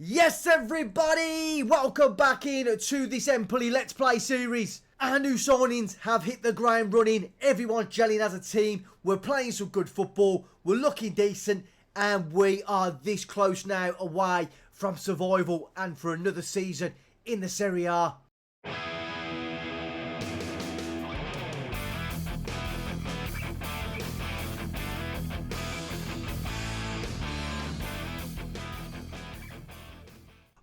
Yes, everybody! Welcome back in to this Empoli Let's Play series. Our new signings have hit the ground running. Everyone gelling as a team. We're playing some good football. We're looking decent. And we are this close now away from survival and for another season in the Serie A.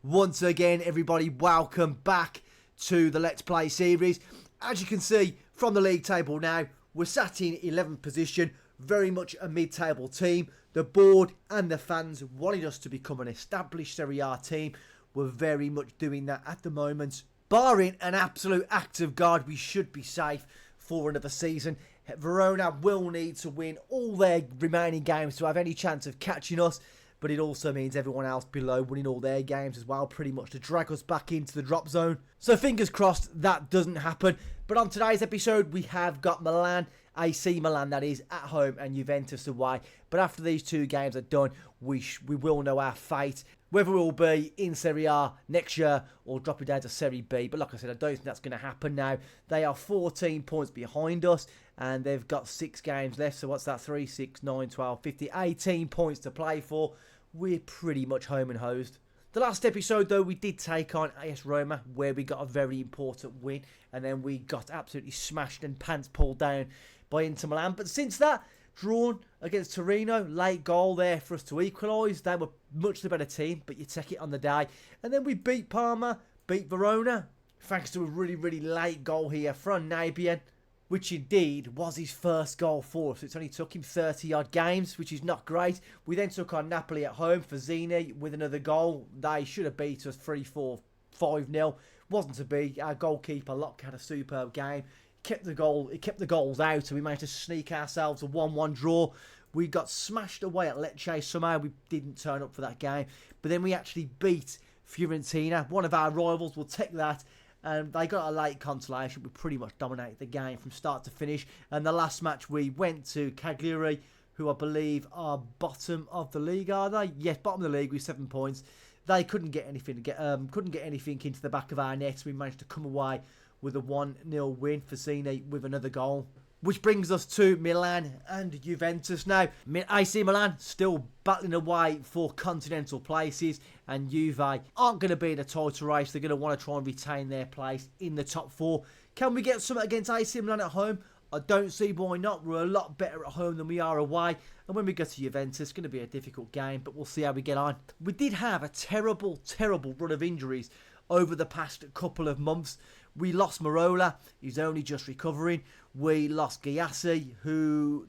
Once again, everybody, welcome back to the Let's Play series. As you can see from the league table now, we're sat in 11th position, very much a mid-table team. The board and the fans wanted us to become an established Serie A team. We're very much doing that at the moment. Barring an absolute act of God, we should be safe for another season. Verona will need to win all their remaining games to have any chance of catching us. But it also means everyone else below winning all their games as well, pretty much to drag us back into the drop zone. So fingers crossed that doesn't happen. But on today's episode, we have got Milan, AC Milan that is, at home and Juventus away. But after these two games are done, we will know our fate. Whether we'll be in Serie A next year or dropping down to Serie B. But like I said, I don't think that's going to happen now. They are 14 points behind us and they've got 6 games left. So what's that? 3, 6, 9, 12, 50, 18 points to play for. We're pretty much home and hosed. The last episode, though, we did take on AS Roma, where we got a very important win. And then we got absolutely smashed and pants pulled down by Inter Milan. But since that, drawn against Torino, late goal there for us to equalise. They were much the better team, but you take it on the day. And then we beat Parma, beat Verona, thanks to a really, really late goal here from Nabian, which indeed was his first goal for us. It's only took him 30-odd games, which is not great. We then took on Napoli at home for Zini with another goal. They should have beat us 3-4, 5-0. Wasn't to be. Our goalkeeper, Locke, had a superb game. Kept the goals out, and we managed to sneak ourselves a 1-1 draw. We got smashed away at Lecce. Somehow we didn't turn up for that game. But then we actually beat Fiorentina, one of our rivals. We'll take that. And they got a late consolation. We pretty much dominated the game from start to finish. And the last match we went to Cagliari, who I believe are bottom of the league, are they? Yes, bottom of the league with 7 points. They couldn't get anything into the back of our nets. We managed to come away with a 1-0 win for Zini with another goal. Which brings us to Milan and Juventus now. AC Milan still battling away for continental places, and Juve aren't going to be in a title race. They're going to want to try and retain their place in the top 4. Can we get something against AC Milan at home? I don't see why not. We're a lot better at home than we are away. And when we go to Juventus, it's going to be a difficult game, but we'll see how we get on. We did have a terrible, terrible run of injuries over the past couple of months. We lost Marola, he's only just recovering. We lost Giassi, who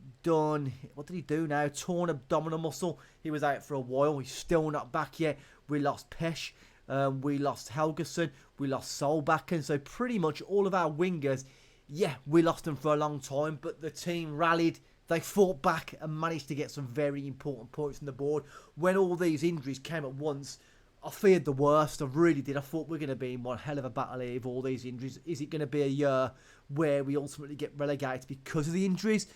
what did he do now? Torn abdominal muscle. He was out for a while. He's still not back yet. We lost Pesh. We lost Helgeson. We lost Solbakken. So pretty much all of our wingers, yeah, we lost them for a long time. But the team rallied. They fought back and managed to get some very important points on the board. When all these injuries came at once, I feared the worst. I really did. I thought we're going to be in one hell of a battle here with all these injuries. Is it going to be a year where we ultimately get relegated because of the injuries?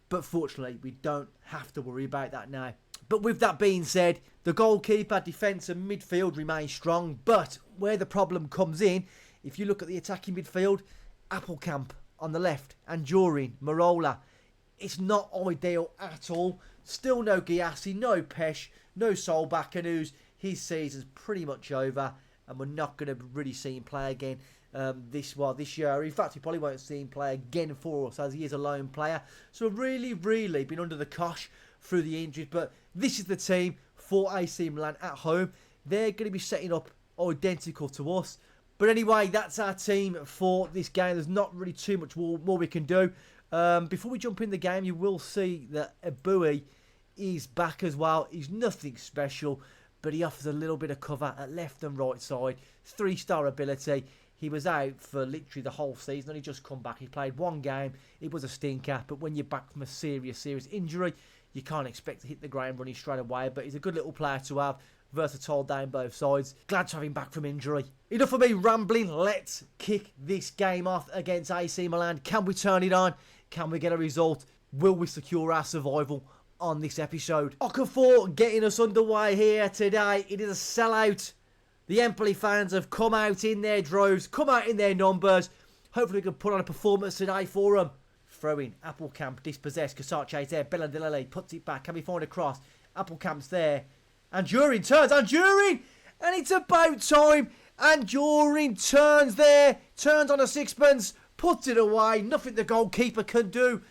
But fortunately, we don't have to worry about that now. But with that being said, the goalkeeper, defence and midfield remain strong. But where the problem comes in, if you look at the attacking midfield, Appelkamp on the left, Anjorin, Marola, it's not ideal at all. Still no Giassi, no Pesh, no Solbakken, who's his season's pretty much over, and we're not going to really see him play again this year. In fact, we probably won't see him play again for us, as he is a lone player. So really, really been under the cosh through the injuries. But this is the team for AC Milan at home. They're going to be setting up identical to us. But anyway, that's our team for this game. There's not really too much more we can do. Before we jump in the game, you will see that Eboué is back as well. He's nothing special, but he offers a little bit of cover at left and right side. 3-star ability. He was out for literally the whole season. Only just come back. He played 1 game. It was a stinker. But when you're back from a serious injury, you can't expect to hit the ground running straight away. But he's a good little player to have. Versatile down both sides. Glad to have him back from injury. Enough of me rambling. Let's kick this game off against AC Milan. Can we turn it on? Can we get a result? Will we secure our survival? on this episode. Okafor getting us underway here today. It is a sellout. The Empoli fans have come out in their droves, come out in their numbers. Hopefully we can put on a performance today for them. Throwing, Applecamp dispossessed, Casarce's there, Bellandilele puts it back, can we find a cross? Applecamp's there, Anjurin turns, Anjurin! And it's about time, Anjurin turns there, turns on a sixpence, puts it away, nothing the goalkeeper can do.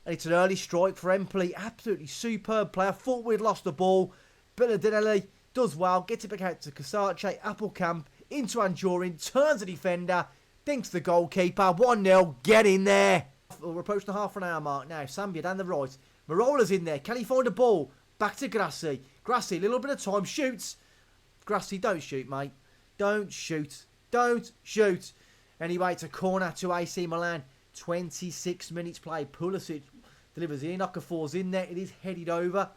And it's an early strike for Empoli, absolutely superb player, thought we'd lost the ball. Bellandilele does well, gets it back out to Casarce, Applecamp into Anjurin, turns the defender, thinks the goalkeeper, 1-0, get in there. We're approaching the half an hour mark now. Sambia down the right. Marola's in there. Can he find a ball? Back to Grassi. Grassi, a little bit of time. Shoots. Grassi, don't shoot, mate. Don't shoot. Don't shoot. Anyway, it's a corner to AC Milan. 26 minutes played. Pulisic delivers in. Okafor's in there. It is headed over.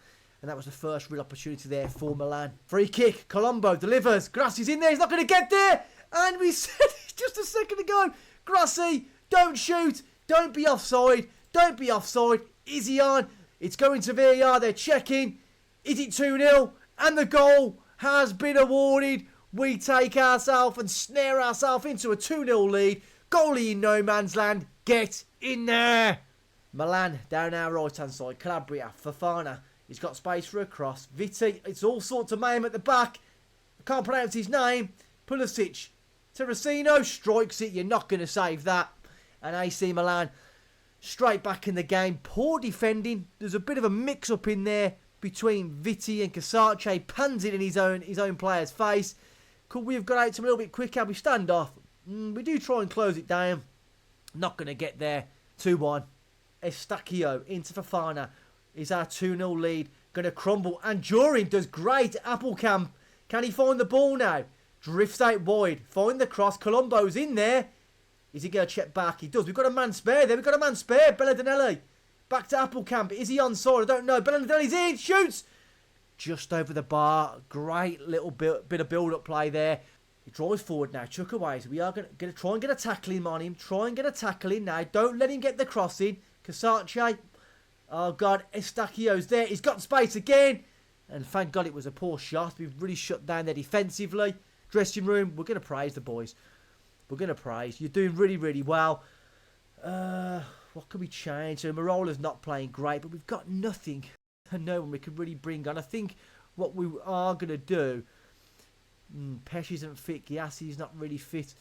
And that was the first real opportunity there for Milan. Free kick. Colombo delivers. Grassi's in there. He's not going to get there. And we said it just a second ago. Grassi, don't shoot. Don't be offside. Don't be offside. Is he on? It's going to VAR. They're checking. Is it 2-0? And the goal has been awarded. We take ourselves and snare ourselves into a 2-0 lead. Goalie in no man's land. Get in there. Milan down our right-hand side. Calabria. Fofana. He's got space for a cross. Vitti. It's all sorts of mayhem at the back. I can't pronounce his name. Pulisic. Terracino strikes it. You're not going to save that. And AC Milan straight back in the game. Poor defending. There's a bit of a mix-up in there between Vitti and Casarce. Pans it in his own player's face. Could we have got out to him a little bit quicker? We stand off. We do try and close it down. Not going to get there. 2-1. Estacchio into Fofana. Is our 2-0 lead going to crumble? And Anjurin does great. Applecamp. Can he find the ball now? Drifts out wide. Find the cross. Colombo's in there. Is he going to check back? He does. We've got a man spare there. We've got a man spare. Bellandilele. Back to Applecamp. Is he onside? I don't know. Bellandilele's in. Shoots. Just over the bar. Great little bit of build-up play there. He drives forward now. Chukwueze. We are going to try and get a tackling on him. Try and get a tackling now. Don't let him get the crossing. Casarce. Oh, God. Estacchio's there. He's got space again. And thank God it was a poor shot. We've really shut down there defensively. Dressing room. We're going to praise the boys. We're going to praise. You're doing really, really well. What can we change? So Marola's not playing great, but we've got nothing. No one we can really bring on. I think what we are going to do... Pesh isn't fit. Giassi's not really fit.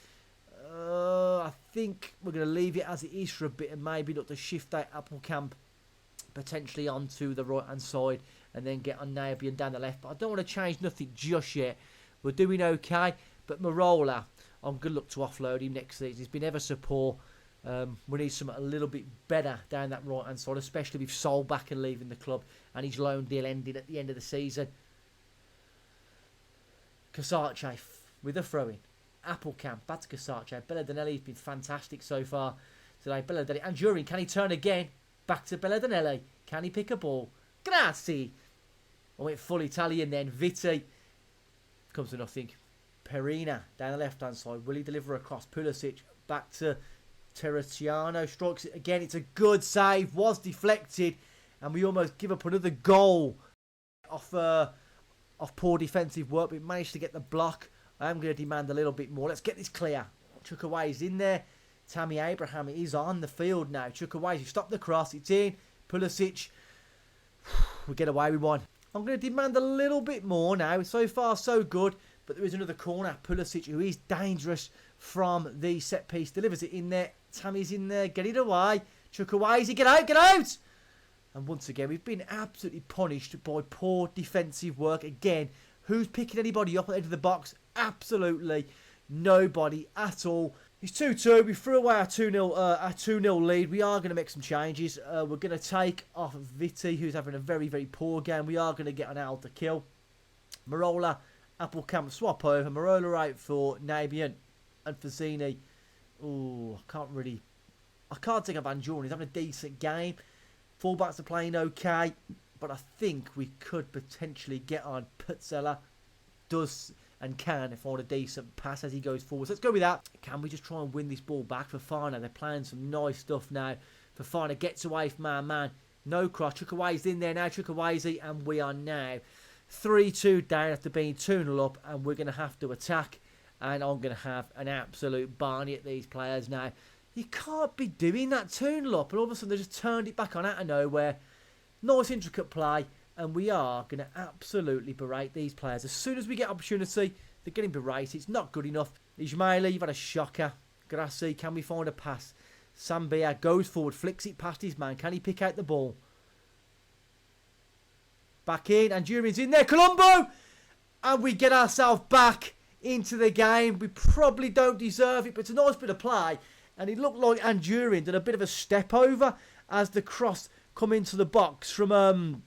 I think we're going to leave it as it is for a bit and maybe look to shift out Applecamp potentially onto the right-hand side and then get on Nabian down the left. But I don't want to change nothing just yet. We're doing okay. But Marola... I'm going to look to offload him next season. He's been ever so poor. We need something a little bit better down that right-hand side, especially with Sol back and leaving the club and his loan deal ending at the end of the season. Casarce with a throw-in. Applecamp, back to Casarce. Bellandilele's been fantastic so far today. Bellandilele. Anjurin, can he turn again? Back to Bellandilele. Can he pick a ball? Grazie. I went full Italian then. Vitti. Comes to nothing. Perina down the left-hand side. Will he deliver across? Pulisic back to Terracino. Strikes it again. It's a good save. Was deflected. And we almost give up another goal off poor defensive work. We managed to get the block. I am going to demand a little bit more. Let's get this clear. Chukwueze in there. Tammy Abraham is on the field now. Chukwueze stopped the cross. It's in. Pulisic. We get away with one. I'm going to demand a little bit more now. So far, so good. But there is another corner. Pulisic, who is dangerous from the set piece, delivers it in there. Tammy's in there. Get it away. Chukwueze, get out, get out! And once again, we've been absolutely punished by poor defensive work. Again, who's picking anybody up at the edge of the box? Absolutely nobody at all. It's 2-2. We threw away our 2-0 lead. We are going to make some changes. We're going to take off Vitti, who's having a very, very poor game. We are going to get an Al to kill. Marola. Applecamp swap over. Marola out for Nabian and Fazzini. Oh, I can't think of Anjurin. He's having a decent game. Fullbacks are playing okay. But I think we could potentially get on Puzzella. Does and can find a decent pass as he goes forward. So let's go with that. Can we just try and win this ball back? Fofana, they're playing some nice stuff now. Fofana gets away from our man. No cross. Chukwueze's in there now. Chukwueze, and we are now 3-2 down after being 2-0 up, and we're going to have to attack. And I'm going to have an absolute barney at these players now. You can't be doing that 2-0 up, and all of a sudden they just turned it back on out of nowhere. Nice intricate play, and we are going to absolutely berate these players. As soon as we get opportunity, they're getting berated. It's not good enough. Ismaili, you've had a shocker. Grassi, can we find a pass? Sambia goes forward, flicks it past his man. Can he pick out the ball? Back in, and Durin's in there. Colombo! And we get ourselves back into the game. We probably don't deserve it, but it's a nice bit of play. And it looked like Andurin did a bit of a step over as the cross come into the box from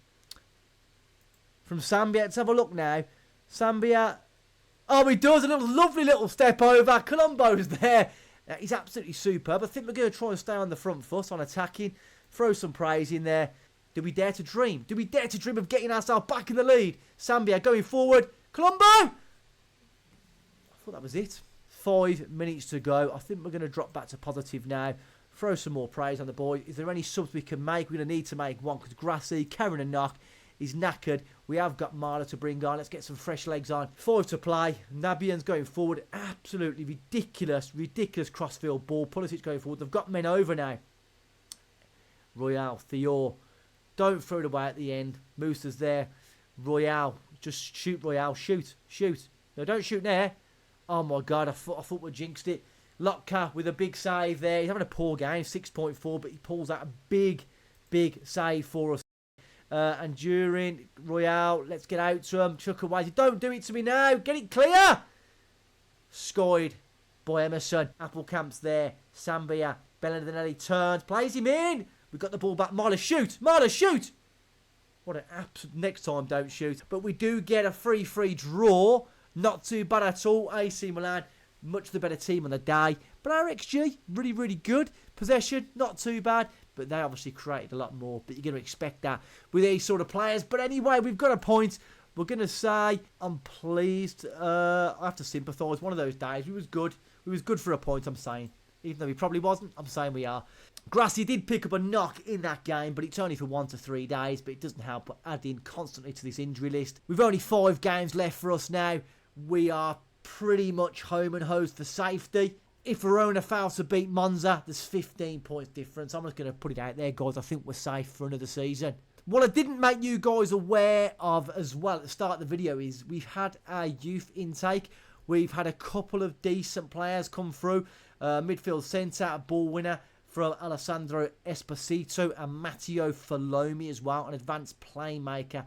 Sambia. Let's have a look now. Sambia. Oh, he does a lovely little step over. Colombo's there. He's absolutely superb. I think we're going to try and stay on the front foot on attacking. Throw some praise in there. Do we dare to dream? Do we dare to dream of getting ourselves back in the lead? Sambia going forward. Colombo! I thought that was it. 5 minutes to go. I think we're going to drop back to positive now. Throw some more praise on the boy. Is there any subs we can make? We're going to need to make one because Grassi, Karen and Knock is knackered. We have got Marla to bring on. Let's get some fresh legs on. 5 to play. Nabian's going forward. Absolutely ridiculous crossfield ball. Pulisic going forward. They've got men over now. Royale, Theo. Don't throw it away at the end. Moosa's there. Royale. Just shoot, Royale. Shoot. No, don't shoot there. Oh my God, I thought we jinxed it. Lotka with a big save there. He's having a poor game, 6.4, but he pulls out a big save for us. And during Royale, let's get out to him. Chukwueze, don't do it to me now. Get it clear. Skied by Emerson. Applecamp's there. Sambia. Bellinelli turns. Plays him in. We got the ball back. Marla, shoot. What an absolute... Next time, don't shoot. But we do get a 3-3 draw. Not too bad at all. AC Milan, much the better team on the day. But our XG, really good. Possession, not too bad. But they obviously created a lot more. But you're going to expect that with these sort of players. But anyway, we've got a point. We're going to say I'm pleased. I have to sympathise. One of those days. We was good. We was good for a point, I'm saying. Even though he probably wasn't, I'm saying we are. Grassi did pick up a knock in that game, but it's only for 1 to 3 days. But it doesn't help but add in constantly to this injury list. We've only 5 games left for us now. We are pretty much home and hosed for safety. If Verona fails to beat Monza, there's 15 points difference. I'm just going to put it out there, guys. I think we're safe for another season. What I didn't make you guys aware of as well at the start of the video is we've had a youth intake. We've had a couple of decent players come through. Midfield centre, ball winner from Alessandro Esposito and Matteo Falomi as well. An advanced playmaker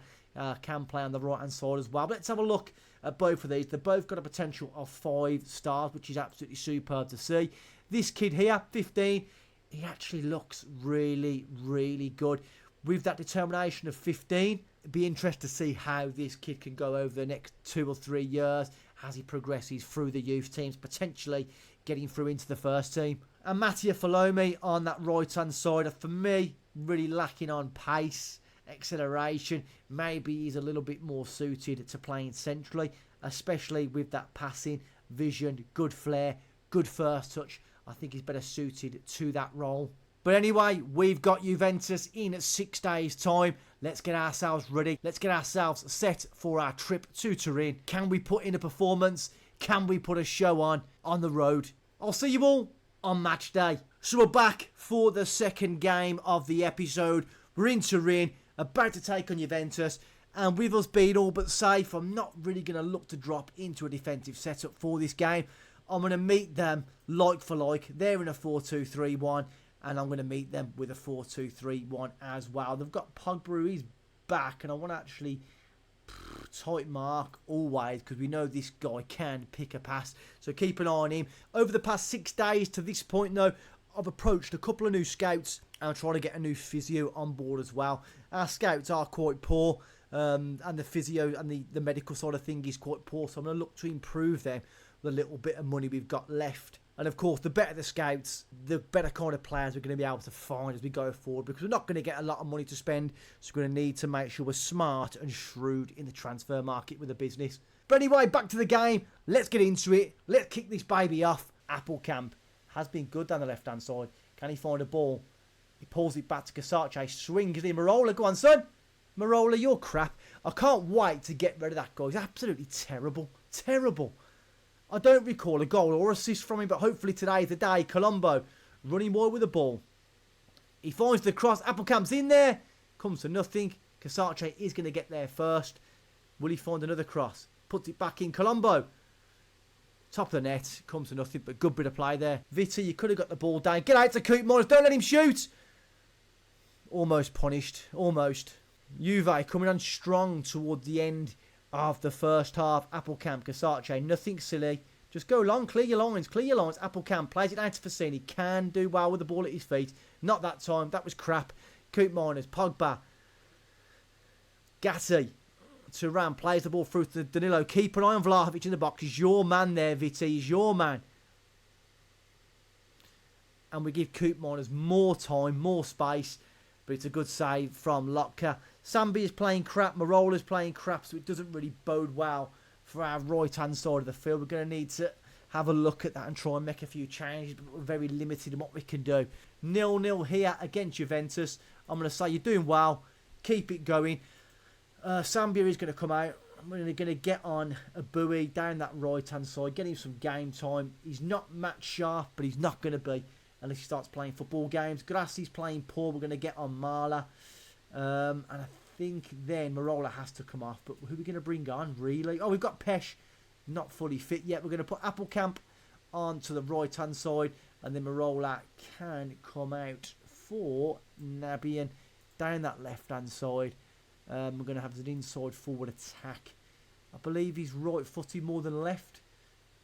can play on the right-hand side as well. But let's have a look at both of these. They've both got a potential of 5 stars, which is absolutely superb to see. This kid here, 15, he actually looks really good. With that determination of 15, it'd be interesting to see how this kid can go over the next 2 or 3 years as he progresses through the youth teams, potentially getting through into the first team. And Matteo Falomi on that right-hand side, for me, really lacking on pace, acceleration. Maybe he's a little bit more suited to playing centrally, especially with that passing, vision, good flair, good first touch. I think he's better suited to that role. But anyway, we've got Juventus in 6 days' time. Let's get ourselves ready. Let's get ourselves set for our trip to Turin. Can we put in a performance? Can we put a show on the road? I'll see you all on match day. So we're back for the second game of the episode. We're in Turin, about to take on Juventus. And with us being all but safe, I'm not really going to look to drop into a defensive setup for this game. I'm going to meet them like for like. They're in a 4-2-3-1. And I'm going to meet them with a 4-2-3-1 as well. They've got Pogba, he's back. And I want to actually tight mark always, because we know this guy can pick a pass. So keep an eye on him. Over the past 6 days to this point, though, I've approached a couple of new scouts. And I'm trying to get a new physio on board as well. Our scouts are quite poor. And the physio and the medical side of thing is quite poor. So I'm going to look to improve them with a little bit of money we've got left. And of course, the better the scouts, the better kind of players we're going to be able to find as we go forward. Because we're not going to get a lot of money to spend. So we're going to need to make sure we're smart and shrewd in the transfer market with the business. But anyway, back to the game. Let's get into it. Let's kick this baby off. Applecamp has been good down the left-hand side. Can he find a ball? He pulls it back to Casace, swings in. Marola, go on, son. Marola, you're crap. I can't wait to get rid of that guy. He's absolutely terrible. Terrible. I don't recall a goal or assist from him, but hopefully today is the day. Colombo running wide with the ball. He finds the cross. Appelkamp's in there. Comes to nothing. Casace is going to get there first. Will he find another cross? Puts it back in. Colombo. Top of the net. Comes to nothing, but good bit of play there. Vitti, you could have got the ball down. Get out to Koopmeiners. Don't let him shoot. Almost punished. Almost. Juve coming on strong toward the end of the first half. Appelkamp, Casace, nothing silly. Just go long, clear your lines, clear your lines. Appelkamp plays it down to Fassini. Can do well with the ball at his feet. Not that time. That was crap. Koopmeiners, Pogba. Gatti. Thuram plays the ball through to Danilo. Keep an eye on Vlahovic in the box. He's your man there, Vitti. He's your man. And we give Koopmeiners more time, more space. But it's a good save from Lotka. Sambi is playing crap. Marola's playing crap. So it doesn't really bode well for our right-hand side of the field. We're going to need to have a look at that and try and make a few changes. But we're very limited in what we can do. 0-0 here against Juventus. I'm going to say you're doing well. Keep it going. Sambia is going to come out. We're going to get on a buoy down that right-hand side. Get him some game time. He's not match sharp, but he's not going to be unless he starts playing football games. Grassi's playing poor. We're going to get on Marla. And I think then Marola has to come off. But who are we going to bring on, really? Oh, we've got Pesh. Not fully fit yet. We're going to put Appelkamp on to the right-hand side. And then Marola can come out for Nabian down that left-hand side. We're going to have an inside forward attack. I believe he's right-footed more than left.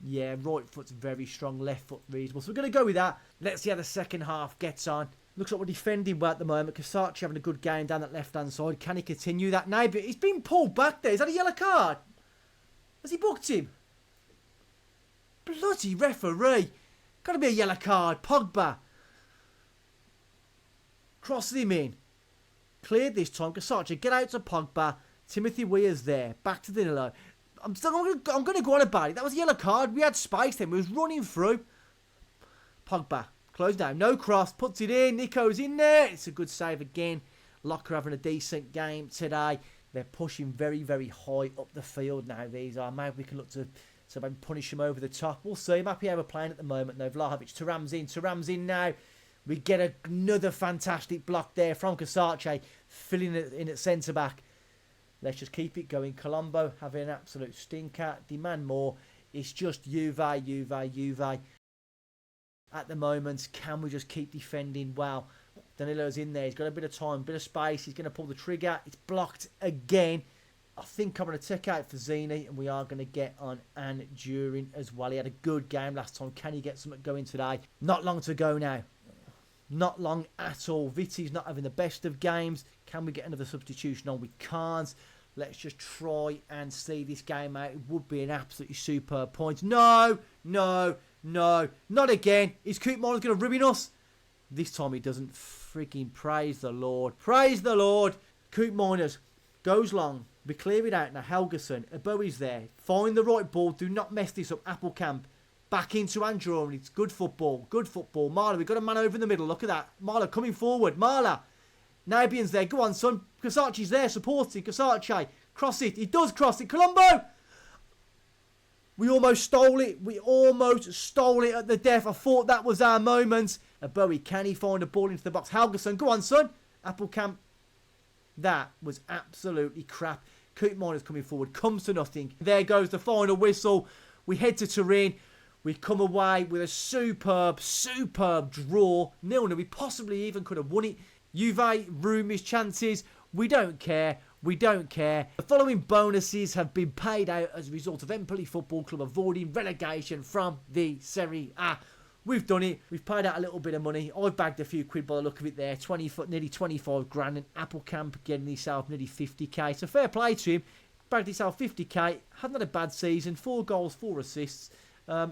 Yeah, right foot's very strong, left foot reasonable. So we're going to go with that. Let's see how the second half gets on. Looks like we're defending well at the moment. Casace having a good game down that left-hand side. Can he continue that? No, but he's been pulled back there. Is that a yellow card? Has he booked him? Bloody referee. Got to be a yellow card. Pogba. Crosses him in. Cleared this time. Casace, get out to Pogba. Timothy Weah's there. Back to Danilo. I'm going to go on about it. That was a yellow card. We had space then. We was running through. Pogba. Close down. No cross. Puts it in. Nico's in there. It's a good save again. Locker having a decent game today. They're pushing very, very high up the field now. These are. Maybe we can look to maybe punish them over the top. We'll see. I'm happy how we're playing at the moment though. Vlahovic. Thuram's in. Thuram's in now. We get another fantastic block there from Casace. Filling it in at centre-back. Let's just keep it going. Colombo having an absolute stinker. Demand more. It's just Juve. At the moment, can we just keep defending well? Danilo's in there. He's got a bit of time, bit of space. He's going to pull the trigger. It's blocked again. I think I'm going to take out Fazzini, and we are going to get on Andurin as well. He had a good game last time. Can he get something going today? Not long to go now. Not long at all. Vitti's not having the best of games. Can we get another substitution on? We can't. Let's just try and see this game out. It would be an absolutely superb point. No. Not again. Is Koopmeiners going to ruin us? This time he doesn't. Freaking praise the Lord. Praise the Lord. Koopmeiners goes long. We clear it out now. Helgeson. Eboe's there. Find the right ball. Do not mess this up. Appelkamp. Back into Andrew. It's good football. Good football. Marla, we've got a man over in the middle. Look at that. Marla coming forward. Marla. Nabian's there. Go on, son. Casace's there supporting. Casace. Cross it. He does cross it. Colombo. We almost stole it. We almost stole it at the death. I thought that was our moment. Eboe, can he find a ball into the box? Helgeson. Go on, son. Appelkamp. That was absolutely crap. Koopmeiners coming forward. Comes to nothing. There goes the final whistle. We head to Turin. We come away with a superb draw. 0-0. We possibly even could have won it. Juve ruin his chances. We don't care. The following bonuses have been paid out as a result of Empoli Football Club avoiding relegation from the Serie A. We've done it. We've paid out a little bit of money. I've bagged a few quid by the look of it there. Nearly 25 grand. And Appelkamp getting himself nearly 50k. So fair play to him. Bagged himself 50k. Hasn't had a bad season. 4 goals, 4 assists.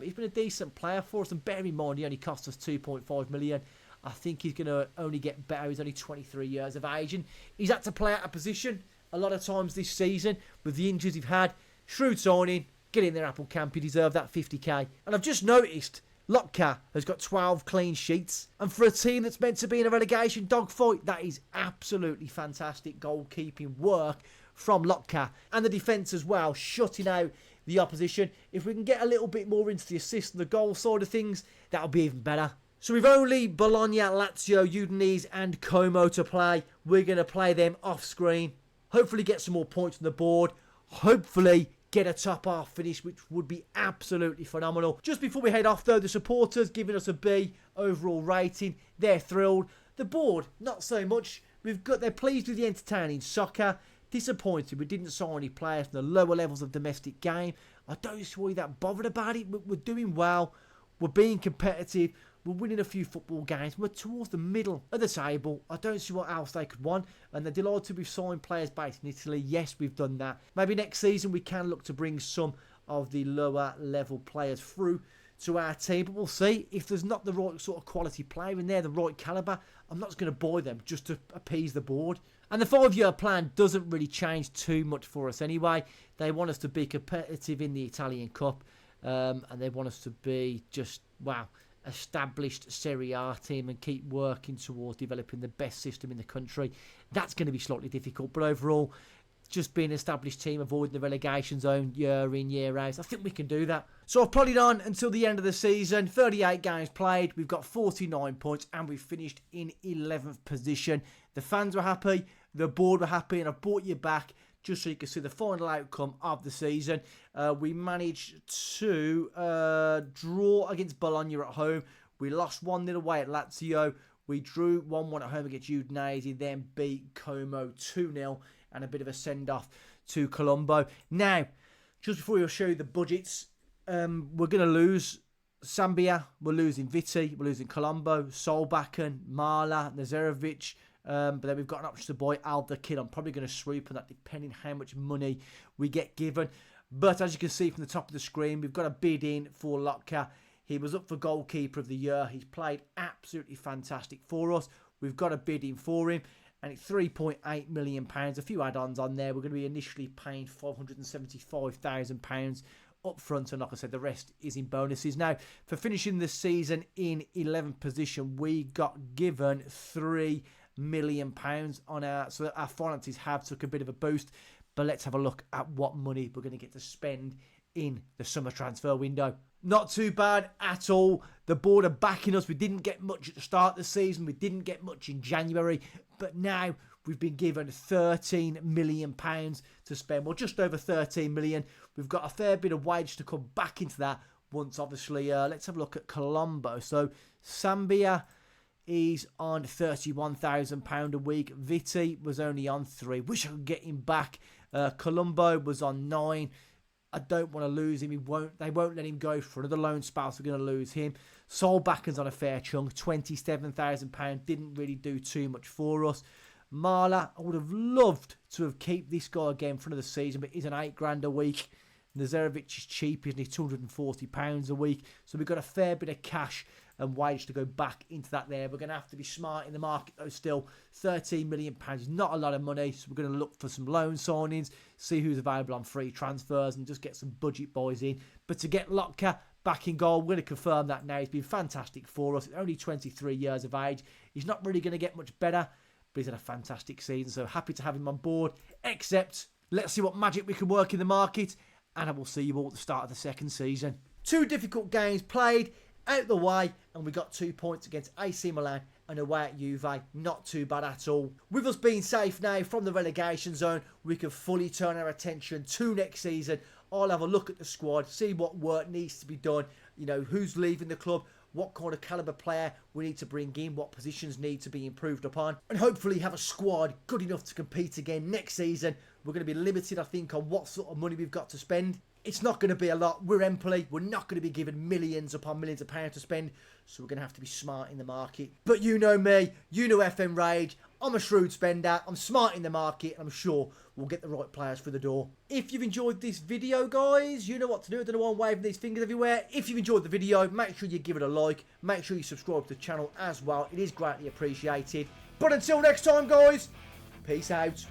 He's been a decent player for us. And bear in mind, he only cost us 2.5 million. I think he's going to only get better. He's only 23 years of age. And he's had to play out of position a lot of times this season with the injuries he's had. Shrewd signing. Get in there, Appelkamp. You deserve that 50k. And I've just noticed Lotka has got 12 clean sheets. And for a team that's meant to be in a relegation dogfight, that is absolutely fantastic goalkeeping work from Lotka. And the defence as well, shutting out the opposition. If we can get a little bit more into the assist and the goal side of things, that'll be even better. So we've only Bologna, Lazio, Udinese and Como to play. We're going to play them off screen. Hopefully get some more points on the board. Hopefully get a top half finish, which would be absolutely phenomenal. Just before we head off though, the supporters giving us a B overall rating. They're thrilled. The board, not so much. They're pleased with the entertaining soccer. Disappointed we didn't sign any players from the lower levels of domestic game. I don't see why that bothered about it. We're doing well. We're being competitive. We're winning a few football games. We're towards the middle of the table. I don't see what else they could want. And they're delighted we've signed players based in Italy. Yes, we've done that. Maybe next season we can look to bring some of the lower level players through to our team. But we'll see. If there's not the right sort of quality player in there, the right calibre, I'm not just going to buy them just to appease the board. And the 5-year plan doesn't really change too much for us anyway. They want us to be competitive in the Italian Cup. And they want us to be just, wow, established Serie A team and keep working towards developing the best system in the country. That's going to be slightly difficult, but overall, just being an established team, avoiding the relegation zone year in, year out, I think we can do that. So I've plodded on until the end of the season. 38 games played, we've got 49 points, and we've finished in 11th position. The fans were happy, the board were happy, and I've brought you back just so you can see the final outcome of the season. We managed to draw against Bologna at home. We lost 1-0 away at Lazio. We drew 1-1 at home against Udinese, then beat Como 2-0, and a bit of a send-off to Colombo. Now, just before we'll show you the budgets, we're going to lose Sambia, we're losing Vitti, we're losing Colombo, Solbakken, Marla, Nazarevic. But then we've got an option to buy Alda Kid. I'm probably going to swoop on that depending how much money we get given. But as you can see from the top of the screen, we've got a bid in for Lotka. He was up for goalkeeper of the year. He's played absolutely fantastic for us. We've got a bid in for him. And it's £3.8 million. A few add-ons on there. We're going to be initially paying £575,000 up front. And like I said, the rest is in bonuses. Now, for finishing the season in 11th position, we got given £3 million on our, so our finances have took a bit of a boost. But let's have a look at what money we're going to get to spend in the summer transfer window. Not too bad at all. The board are backing us. We didn't get much at the start of the season. We didn't get much in January. But now we've been given £13 million to spend. Well, just over 13 million. We've got a fair bit of wage to come back into that once, obviously. Let's have a look at Colombo. So Sambia is on £31,000 a week. Vitti was only on 3. Wish I could get him back. Colombo was on 9. I don't want to lose him. They won't let him go for another loan spell, so we're going to lose him. Solbakken's on a fair chunk, £27,000. Didn't really do too much for us. Marla, I would have loved to have kept this guy again for another season, but he's an £8,000 a week. Nazarevic is cheap, isn't he? £240 a week. So we've got a fair bit of cash and wage to go back into that there. We're going to have to be smart in the market though still. £13 million is not a lot of money. So we're going to look for some loan signings, see who's available on free transfers and just get some budget boys in. But to get Lotka back in goal, we're going to confirm that now. He's been fantastic for us. He's only 23 years of age. He's not really going to get much better, but he's had a fantastic season. So happy to have him on board. Except, let's see what magic we can work in the market. And I will see you all at the start of the second season. 2 difficult games played, out the way, and we got 2 points against AC Milan and away at Juve. Not too bad at all. With us being safe now from the relegation zone, we can fully turn our attention to next season. I'll have a look at the squad, see what work needs to be done, you know, who's leaving the club, what kind of calibre player we need to bring in, what positions need to be improved upon, and hopefully have a squad good enough to compete again next season. We're going to be limited, I think, on what sort of money we've got to spend. It's not going to be a lot. We're Empoli. We're not going to be given millions upon millions of pounds to spend, so we're going to have to be smart in the market. But you know me, you know FM Rage. I'm a shrewd spender. I'm smart in the market, and I'm sure we'll get the right players through the door. If you've enjoyed this video, guys, you know what to do. I don't know why I'm waving these fingers everywhere. If you've enjoyed the video, make sure you give it a like. Make sure you subscribe to the channel as well. It is greatly appreciated. But until next time, guys, peace out.